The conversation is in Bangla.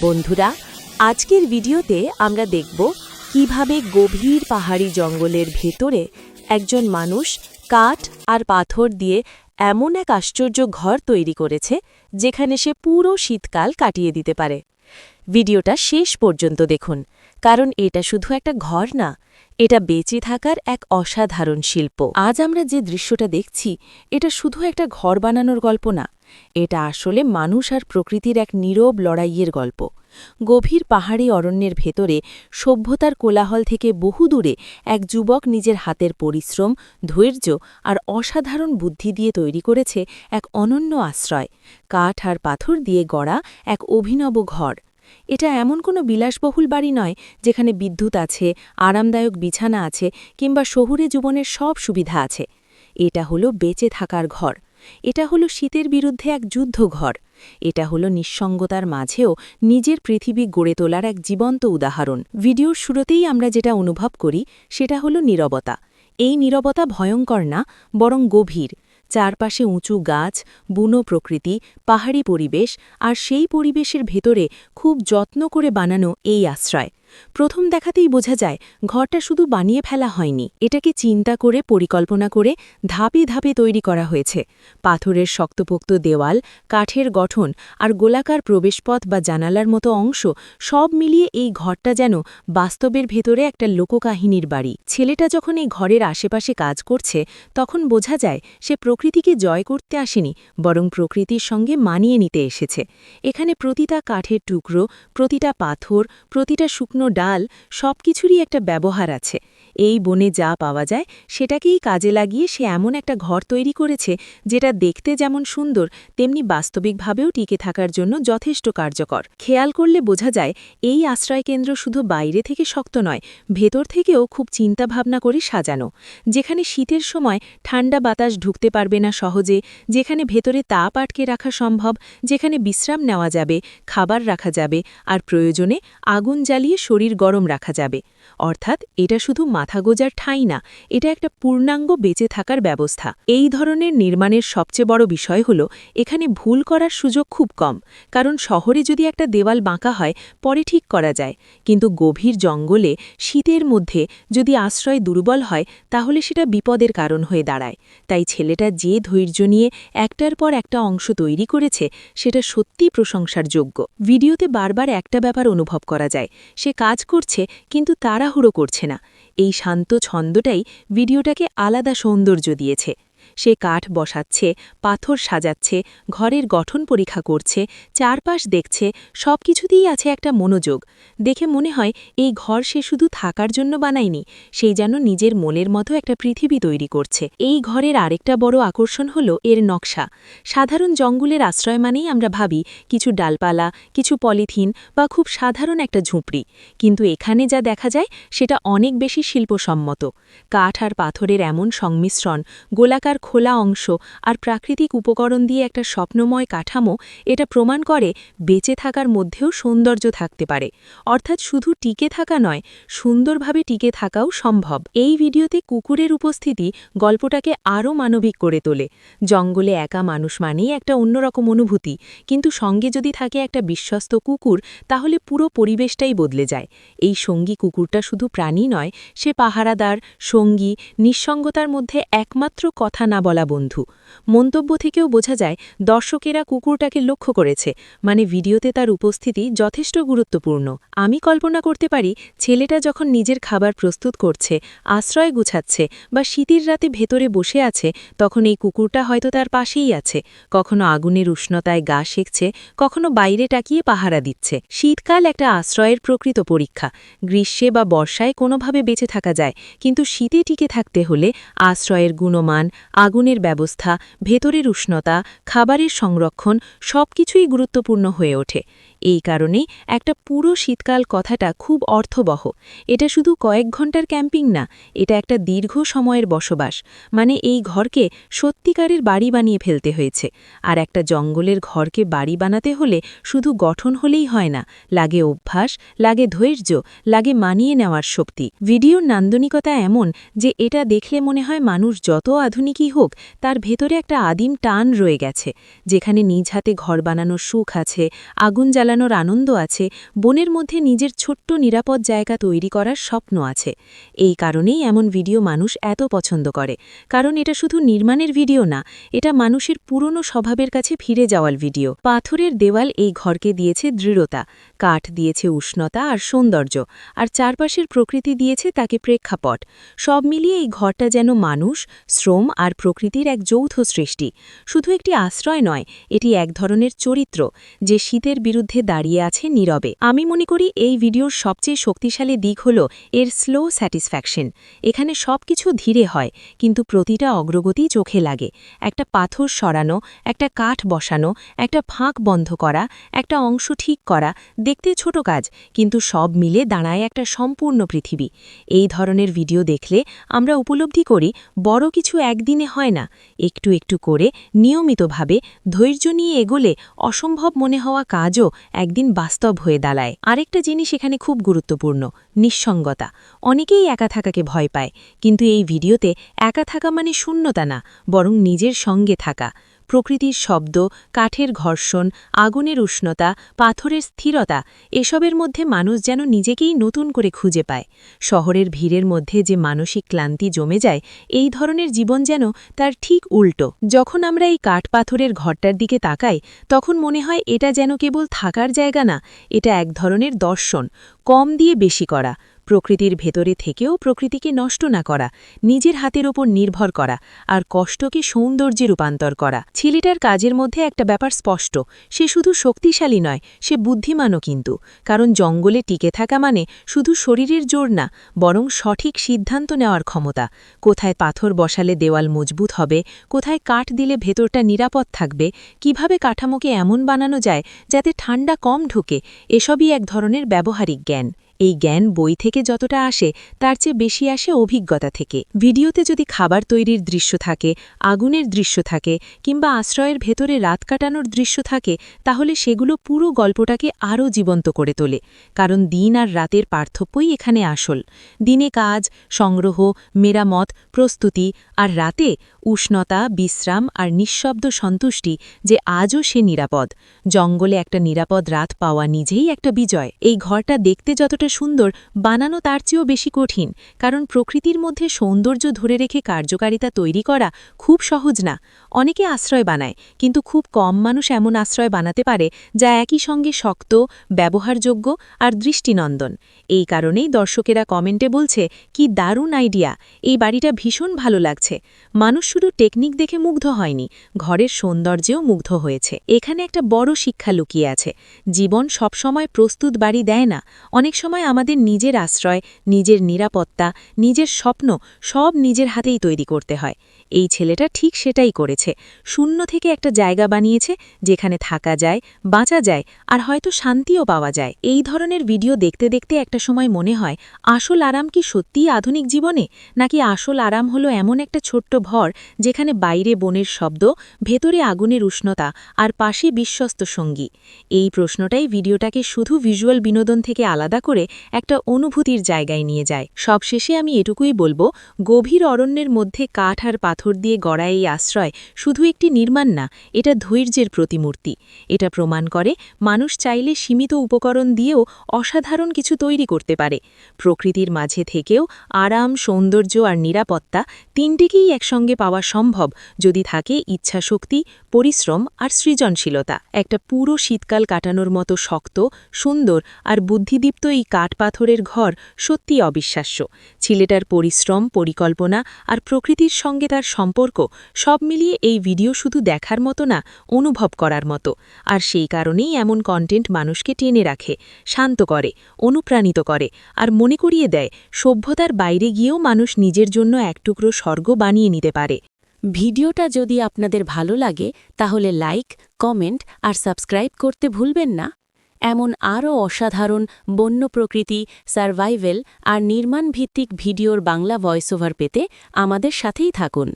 বন্ধুরা, আজকের ভিডিওতে আমরা দেখব কিভাবে গভীর পাহাড়ি জঙ্গলের ভেতরে একজন মানুষ কাঠ আর পাথর দিয়ে এমন এক আশ্চর্য ঘর তৈরি করেছে যেখানে সে পুরো শীতকাল কাটিয়ে দিতে পারে। ভিডিওটা শেষ পর্যন্ত দেখুন, কারণ এটা শুধু একটা ঘর না, এটা বেঁচে থাকার এক অসাধারণ শিল্প। আজ আমরা যে দৃশ্যটা দেখছি, এটা শুধু একটা ঘর বানানোর গল্প না, এটা আসলে মানুষ আর প্রকৃতির এক নীরব লড়াইয়ের গল্প। গভীর পাহাড়ি অরণ্যের ভেতরে সভ্যতার কোলাহল থেকে বহু দূরে এক যুবক নিজের হাতের পরিশ্রম, ধৈর্য আর অসাধারণ বুদ্ধি দিয়ে তৈরি করেছে এক অনন্য আশ্রয়, কাঠ আর পাথর দিয়ে গড়া এক অভিনব ঘর। এটা এমন কোনো বিলাসবহুল বাড়ি নয় যেখানে বিদ্যুৎ আছে, আরামদায়ক বিছানা আছে কিংবা শহুরে জীবনের সব সুবিধা আছে। এটা হলো বেঁচে থাকার ঘর, এটা হলো শীতের বিরুদ্ধে এক যুদ্ধঘর, এটা হলো নিঃসঙ্গতার মাঝেও নিজের পৃথিবী গড়ে তোলার এক জীবন্ত উদাহরণ। ভিডিওর শুরুতেই আমরা যেটা অনুভব করি সেটা হলো নীরবতা। এই নীরবতা ভয়ঙ্কর না, বরং গভীর। চারপাশে উঁচু গাছ, বুনো প্রকৃতি, পাহাড়ি পরিবেশ, আর সেই পরিবেশের ভেতরে খুব যত্ন করে বানানো এই আশ্রয়। প্রথম দেখাতেই বোঝা যায় ঘরটা শুধু বানিয়ে ফেলা হয়নি, এটাকে চিন্তা করে, পরিকল্পনা করে ধাপে ধাপে তৈরি করা হয়েছে। পাথরের শক্তপোক্ত দেওয়াল, কাঠের গঠন আর গোলাকার প্রবেশপথ বা জানালার মতো অংশ সব মিলিয়ে এই ঘরটা যেন বাস্তবের ভেতরে একটা লোককাহিনীর বাড়ি। ছেলেটা যখন এই ঘরের আশেপাশে কাজ করছে, তখন বোঝা যায় সে প্রকৃতিকে জয় করতে আসেনি, বরং প্রকৃতির সঙ্গে মানিয়ে নিতে এসেছে। এখানে প্রতিটা কাঠের টুকরো, প্রতিটা পাথর, প্রতিটা শুকনো ডাল, সবকিছুরই একটা ব্যবহার আছে। এই বনে যা পাওয়া যায় সেটাকেই কাজে লাগিয়ে সে এমন একটা ঘর তৈরি করেছে যেটা দেখতে যেমন সুন্দর, তেমনি বাস্তবিকভাবেও টিকে থাকার জন্য যথেষ্ট কার্যকর। খেয়াল করলে বোঝা যায় এই আশ্রয়কেন্দ্র শুধু বাইরে থেকে শক্ত নয়, ভেতর থেকেও খুব চিন্তাভাবনা করে সাজানো। যেখানে শীতের সময় ঠান্ডা বাতাস ঢুকতে পারবে না সহজে, যেখানে ভেতরে তাপ আটকে রাখা সম্ভব, যেখানে বিশ্রাম নেওয়া যাবে, খাবার রাখা যাবে, আর প্রয়োজনে আগুন জ্বালিয়ে শরীর গরম রাখা যাবে। অর্থাৎ এটা শুধু মাথা গোজার ঠাঁই না, এটা একটা পূর্ণাঙ্গ বেঁচে থাকার ব্যবস্থা। এই ধরনের নির্মাণের সবচেয়ে বড় বিষয় হল এখানে ভুল করার সুযোগ খুব কম, কারণ শহরে যদি একটা দেওয়াল বাঁকা হয় পরে ঠিক করা যায়, কিন্তু গভীর জঙ্গলে শীতের মধ্যে যদি আশ্রয় দুর্বল হয় তাহলে সেটা বিপদের কারণ হয়ে দাঁড়ায়। তাই ছেলেটা যে ধৈর্য নিয়ে একটার পর একটা অংশ তৈরি করেছে সেটা সত্যি প্রশংসার যোগ্য। ভিডিওতে বারবার একটা ব্যাপার অনুভব করা যায়, সে কাজ করছে কিন্তু তাড়াহুড়ো করছে না। এই শান্ত ছন্দটাই ভিডিওটাকে আলাদা সৌন্দর্য দিয়েছে। সে কাঠ বসাচ্ছে, পাথর সাজাচ্ছে, ঘরের গঠন পরীক্ষা করছে, চারপাশ দেখছে, সবকিছুতেই আছে একটা মনোযোগ। দেখে মনে হয় এই ঘর সে শুধু থাকার জন্য বানায়নি, সেই যেন নিজের মনের মতো একটা পৃথিবী তৈরি করছে। এই ঘরের আরেকটা বড় আকর্ষণ হল এর নকশা। সাধারণ জঙ্গলের আশ্রয় মানেই আমরা ভাবি কিছু ডালপালা, কিছু পলিথিন বা খুব সাধারণ একটা ঝুপড়ি, কিন্তু এখানে যা দেখা যায় সেটা অনেক বেশি শিল্পসম্মত। কাঠ আর পাথরের এমন সংমিশ্রণ, গোলাকার খোলা অংশ আর প্রাকৃতিক উপকরণ দিয়ে একটা স্বপ্নময় কাঠামো, এটা প্রমাণ করে বেঁচে থাকার মধ্যেও সৌন্দর্য থাকতে পারে। অর্থাৎ শুধু টিকে থাকা নয়, সুন্দরভাবে টিকে থাকাও সম্ভব। এই ভিডিওতে কুকুরের উপস্থিতি গল্পটাকে আরও মানবিক করে তোলে। জঙ্গলে একা মানুষ মানেই একটা অন্যরকম অনুভূতি, কিন্তু সঙ্গে যদি থাকে একটা বিশ্বস্ত কুকুর তাহলে পুরো পরিবেশটাই বদলে যায়। এই সঙ্গী কুকুরটা শুধু প্রাণী নয়, সে পাহারাদার, সঙ্গী, নিঃসঙ্গতার মধ্যে একমাত্র কথা না বলা বন্ধু। মন্তব্য থেকেও বোঝা যায় দর্শকেরা কুকুরটাকে লক্ষ্য করেছে, মানে ভিডিওতে তার উপস্থিতি যথেষ্ট গুরুত্বপূর্ণ। আমি কল্পনা করতে পারি ছেলেটা যখন নিজের খাবার প্রস্তুত করছে, আশ্রয় গুছাচ্ছে বা শীতের রাতে ভেতরে বসে আছে, তখন এই কুকুরটা হয়তো তার পাশেই আছে, কখনো আগুনের উষ্ণতায় গা সেঁকছে, কখনো বাইরে টাকিয়ে পাহারা দিচ্ছে। শীতকাল একটা আশ্রয়ের প্রকৃত পরীক্ষা। গ্রীষ্মে বা বর্ষায় কোনোভাবে বেঁচে থাকা যায়, কিন্তু শীতে টিকে থাকতে হলে আশ্রয়ের গুণমান, আগুনের ব্যবস্থা, ভেতরের উষ্ণতা, খাবারের সংরক্ষণ সবকিছুই গুরুত্বপূর্ণ হয়ে ওঠে। এই কারণেই একটা পুরো শীতকাল কথাটা খুব অর্থবহ। এটা শুধু কয়েক ঘন্টার ক্যাম্পিং না, এটা একটা দীর্ঘ সময়ের বসবাস। মানে এই ঘরকে সত্যিকারের বাড়ি বানিয়ে ফেলতে হয়েছে। আর একটা জঙ্গলের ঘরকে বাড়ি বানাতে হলে শুধু গঠন হলেই হয় না, লাগে অভ্যাস, লাগে ধৈর্য, লাগে মানিয়ে নেওয়ার শক্তি। ভিডিওর নান্দনিকতা এমন যে এটা দেখলে মনে হয় মানুষ যত আধুনিকই হোক, তার ভেতরে একটা আদিম টান রয়ে গেছে। যেখানে নিজ হাতে ঘর বানানোর সুখ আছে, আগুন জ্বালানোর চালানোর আনন্দ আছে, বনের মধ্যে নিজের ছোট্ট নিরাপদ জায়গা তৈরি করার স্বপ্ন আছে। এই কারণেই এমন ভিডিও মানুষ এত পছন্দ করে, কারণ এটা শুধু নির্মাণের ভিডিও না, এটা মানুষের পুরনো স্বভাবের কাছে ফিরে যাওয়ার ভিডিও। পাথরের দেওয়াল এই ঘরকে দিয়েছে দৃঢ়তা, কাঠ দিয়েছে উষ্ণতা আর সৌন্দর্য, আর চারপাশের প্রকৃতি দিয়েছে তাকে প্রেক্ষাপট। সব মিলিয়ে এই ঘরটা যেন মানুষ, শ্রম আর প্রকৃতির এক যৌথ সৃষ্টি। শুধু একটি আশ্রয় নয়, এটি এক ধরনের চরিত্র যে শীতের বিরুদ্ধে দাঁড়িয়ে আছে নীরবে। আমি মনে করি এই ভিডিওর সবচেয়ে শক্তিশালী দিক হল এর স্লো স্যাটিসফ্যাকশন। এখানে সবকিছু ধীরে হয়, কিন্তু প্রতিটা অগ্রগতি চোখে লাগে। একটা পাথর সরানো, একটা কাঠ বসানো, একটা ফাঁক বন্ধ করা, একটা অংশ ঠিক করা, দেখতে ছোট কাজ, কিন্তু সব মিলে দাঁড়ায় একটা সম্পূর্ণ পৃথিবী। এই ধরনের ভিডিও দেখলে আমরা উপলব্ধি করি বড় কিছু একদিনে হয় না, একটু একটু করে নিয়মিতভাবে ধৈর্য নিয়ে এগোলে অসম্ভব মনে হওয়া কাজও একদিন বাস্তব হয়ে দাঁড়ায়। আরেকটা জিনিস এখানে খুব গুরুত্বপূর্ণ, নিঃসঙ্গতা। অনেকেই একা থাকাকে ভয় পায়, কিন্তু এই ভিডিওতে একা থাকা মানে শূন্যতা না, বরং নিজের সঙ্গে থাকা। প্রকৃতির শব্দ, কাঠের ঘর্ষণ, আগুনের উষ্ণতা, পাথরের স্থিরতা, এসবের মধ্যে মানুষ যেন নিজেকেই নতুন করে খুঁজে পায়। শহরের ভিড়ের মধ্যে যে মানসিক ক্লান্তি জমে যায়, এই ধরনের জীবন যেন তার ঠিক উল্টো। যখন আমরা এই কাঠ পাথরের ঘরটার দিকে তাকাই, তখন মনে হয় এটা যেন কেবল থাকার জায়গা না, এটা এক ধরনের দর্শন, কম দিয়ে বেশি করা, প্রকৃতির ভেতরে থেকেও প্রকৃতিকে নষ্ট না করা, নিজের হাতের ওপর নির্ভর করা, আর কষ্টকে সৌন্দর্যে রূপান্তর করা। ছেলেটার কাজের মধ্যে একটা ব্যাপার স্পষ্ট, সে শুধু শক্তিশালী নয়, সে বুদ্ধিমানও কিন্তু। কারণ জঙ্গলে টিকে থাকা মানে শুধু শরীরের জোর না, বরং সঠিক সিদ্ধান্ত নেওয়ার ক্ষমতা। কোথায় পাথর বসালে দেওয়াল মজবুত হবে, কোথায় কাঠ দিলে ভেতরটা নিরাপদ থাকবে, কিভাবে কাঠামোকে এমন বানানো যায় যাতে ঠান্ডা কম ঢোকে, এসবই এক ধরনের ব্যবহারিক জ্ঞান। এই জ্ঞান বই থেকে যতটা আসে তার চেয়ে বেশি আসে অভিজ্ঞতা থেকে। ভিডিওতে যদি খাবার তৈরির দৃশ্য থাকে, আগুনের দৃশ্য থাকে, কিংবা আশ্রয়ের ভেতরে রাত কাটানোর দৃশ্য থাকে, তাহলে সেগুলো পুরো গল্পটাকে আরও জীবন্ত করে তোলে। কারণ দিন আর রাতের পার্থক্যই এখানে আসল। দিনে কাজ, সংগ্রহ, মেরামত, প্রস্তুতি, আর রাতে উষ্ণতা, বিশ্রাম আর নিঃশব্দ সন্তুষ্টি যে আজও সে নিরাপদ। জঙ্গলে একটা নিরাপদ রাত পাওয়া নিজেই একটা বিজয়। এই ঘরটা দেখতে যতটা সুন্দর, বানানো তার চেয়েও বেশি কঠিন, কারণ প্রকৃতির মধ্যে সৌন্দর্য ধরে রেখে কার্যকারিতা তৈরি করা খুব সহজ না। অনেকে আশ্রয় বানায়, কিন্তু খুব কম মানুষ এমন আশ্রয় বানাতে পারে যা একই সঙ্গে শক্ত, ব্যবহারযোগ্য আর দৃষ্টিনন্দন। এই কারণেই দর্শকেরা কমেন্টে বলছে, কি দারুণ আইডিয়া, এই বাড়িটা ভীষণ ভালো লাগছে। মানুষ শুধু টেকনিক দেখে মুগ্ধ হয়নি, ঘরের সৌন্দর্যেও মুগ্ধ হয়েছে। এখানে একটা বড় শিক্ষা লুকিয়ে আছে, জীবন সবসময় প্রস্তুত বাড়ি দেয় না। অনেক সময় আমাদের নিজের আশ্রয়, নিজের নিরাপত্তা, নিজের স্বপ্ন সব নিজের হাতেই তৈরি করতে হয়। এই ছেলেটা ঠিক সেটাই করেছে, শূন্য থেকে একটা জায়গা বানিয়েছে যেখানে থাকা যায়, বাঁচা যায়, আর হয়তো শান্তিও পাওয়া যায়। এই ধরনের ভিডিও দেখতে দেখতে একটা সময় মনে হয়, আসল আরাম কি সত্যিই আধুনিক জীবনে, নাকি আসল আরাম হলো এমন একটা ছোট্ট ঘর যেখানে বাইরে বনের শব্দ, ভেতরে আগুনের উষ্ণতা, আর পাশে বিশ্বস্ত সঙ্গী। এই প্রশ্নটাই ভিডিওটাকে শুধু ভিজুয়াল বিনোদন থেকে আলাদা করে একটা অনুভূতির জায়গায় নিয়ে যায়। সবশেষে আমি এটুকুই বলবো, গভীর অরণ্যের মধ্যে কাঠ আর পাথর দিয়ে গড়া এই আশ্রয় শুধু একটি নির্মাণ না, এটা ধৈর্যের প্রতিমূর্তি। এটা প্রমাণ করে মানুষ চাইলে সীমিত উপকরণ দিয়েও অসাধারণ কিছু তৈরি করতে পারে। প্রকৃতির মাঝে থেকেও আরাম, সৌন্দর্য আর নিরাপত্তা তিনটিকেই একসঙ্গে পাওয়া সম্ভব যদি থাকে ইচ্ছাশক্তি, পরিশ্রম আর সৃজনশীলতা। একটা পুরো শীতকাল কাটানোর মতো শক্ত, সুন্দর আর বুদ্ধিদীপ্ত এই কাঠ পাথরের ঘর সত্যি অবিশ্বাস্য। ছেলেটার পরিশ্রম, পরিকল্পনা আর প্রকৃতির সঙ্গে তার সম্পর্ক সব মিলিয়ে এই ভিডিও শুধু দেখার মতো না, অনুভব করার মতো। আর সেই কারণেই এমন কন্টেন্ট মানুষকে টেনে রাখে, শান্ত করে, অনুপ্রাণিত করে, আর মনে করিয়ে দেয় সভ্যতার বাইরে গিয়েও মানুষ নিজের জন্য এক টুকরো স্বর্গ বানিয়ে নিতে পারে। ভিডিওটা যদি আপনাদের ভালো লাগে তাহলে লাইক, কমেন্ট আর সাবস্ক্রাইব করতে ভুলবেন না। এমন আরও অসাধারণ বন্য প্রকৃতি, সারভাইভাল আর নির্মাণ ভিত্তিক ভিডিওর বাংলা ভয়েস ওভার পেতে আমাদের সাথেই থাকুন।